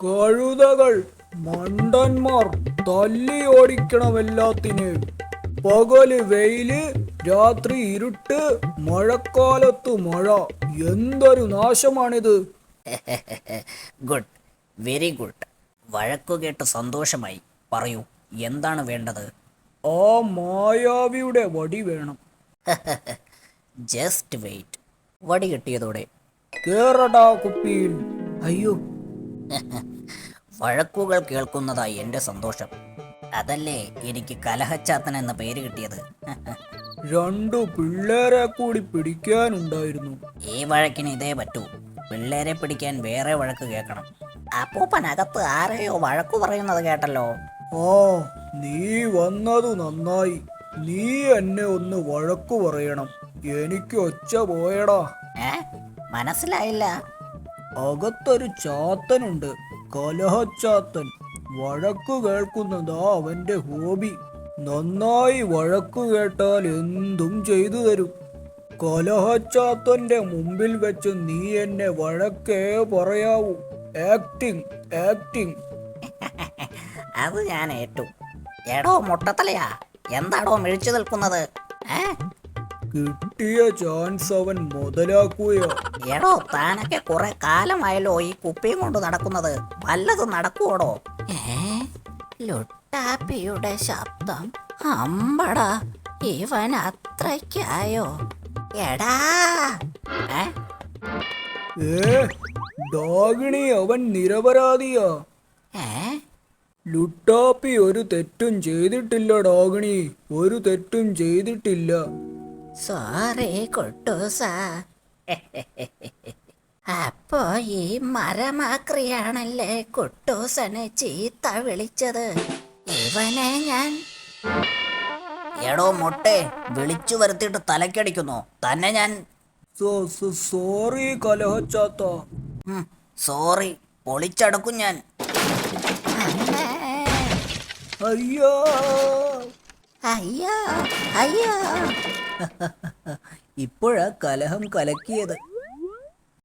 കഴുതകൾ മണ്ടന്മാർ തല്ലി ഓടിക്കണം എല്ലാത്തിനെയും. പകല് വെയില്, രാത്രി ഇരുട്ട്, മഴക്കാലത്ത് മഴ. എന്തൊരു നാശമാണിത്. Good, very good. വഴക്കു കേട്ട് സന്തോഷമായി. പറയൂ, എന്താണ് വേണ്ടത്? ആ മായാവിയുടെ വടി വേണം. Just wait. വടി കിട്ടിയതോടെ കേറടാ കുപ്പിയിൽ. അയ്യോ, വഴക്കുകൾ കേൾക്കുന്നതായി എൻ്റെ സന്തോഷം. അതല്ലേ എനിക്ക് കലഹച്ചാത്തൻ എന്ന പേര് കിട്ടിയത്. രണ്ടു പിള്ളേരെ കൂടി പിടിക്കാനുണ്ടായിരുന്നു. ഈ വഴക്കിന് ഇതേ പറ്റൂ. പിള്ളേരെ പിടിക്കാൻ വേറെ വഴക്ക് കേൾക്കണം. അപ്പൂപ്പനകത്ത് ആരെയോ വഴക്കു പറയുന്നത് കേട്ടല്ലോ. ആ, നീ വന്നതു നന്നായി. നീ എന്നെ ഒന്ന് വഴക്കു പറയണം. എനിക്ക് ഒച്ച പോയടാ. മനസ്സിലായില്ല. അകത്തൊരു ചാത്തനുണ്ട്, കലഹച്ചാത്തൻ. വഴക്കു കേൾക്കുന്നതാ അവന്റെ ഹോബി. നന്നായി വഴക്കു കേട്ടാൽ എന്തും ചെയ്തു തരും. കലഹച്ചാത്തന്റെ മുമ്പിൽ വെച്ച് നീ എന്നെ വഴക്കേ പറയാവൂ. Acting acting. അത് ഞാൻ ഏറ്റു. എടോ മുട്ടത്തലയാ, എന്താടോ മിഴിച്ചു നിൽക്കുന്നത്? കിട്ടിയ ചാൻസ് അവൻ മുതലാക്കുകയോ. എടോ, താനൊക്കെ കുറെ കാലമായല്ലോ ഈ കുപ്പിയും കൊണ്ട് നടക്കുന്നത്. വല്ലതും നടക്കുവോടോ? ലുട്ടാപ്പിയുടെ ശബ്ദം. അമ്പടാ, ഇവൻ അത്രയ്ക്കായോ? എടാ ഡാഗിണി, അവൻ നിരപരാധിയാ. ലുട്ടാപ്പി ഒരു തെറ്റും ചെയ്തിട്ടില്ല ഡാഗിണി, ഒരു തെറ്റും ചെയ്തിട്ടില്ല. സോറി കുട്ടൂസ. അപ്പോ ഈ മരമാക്രിയാണല്ലേ കുട്ടൂസനെ ചീത്ത വിളിച്ചത്? ഇവനെ ഞാൻ... എടോ മൊട്ടെ, വിളിച്ചു വരുത്തിയിട്ട് തലക്കടിക്കുന്നു തന്നെ ഞാൻ. സോറി കലഹച്ചാത്ത. സോറി, പൊളിച്ചടക്കും ഞാൻ. അയ്യോ അയ്യോ അയ്യോ. ഇപ്പോഴാ കലഹം കലക്കിയത്.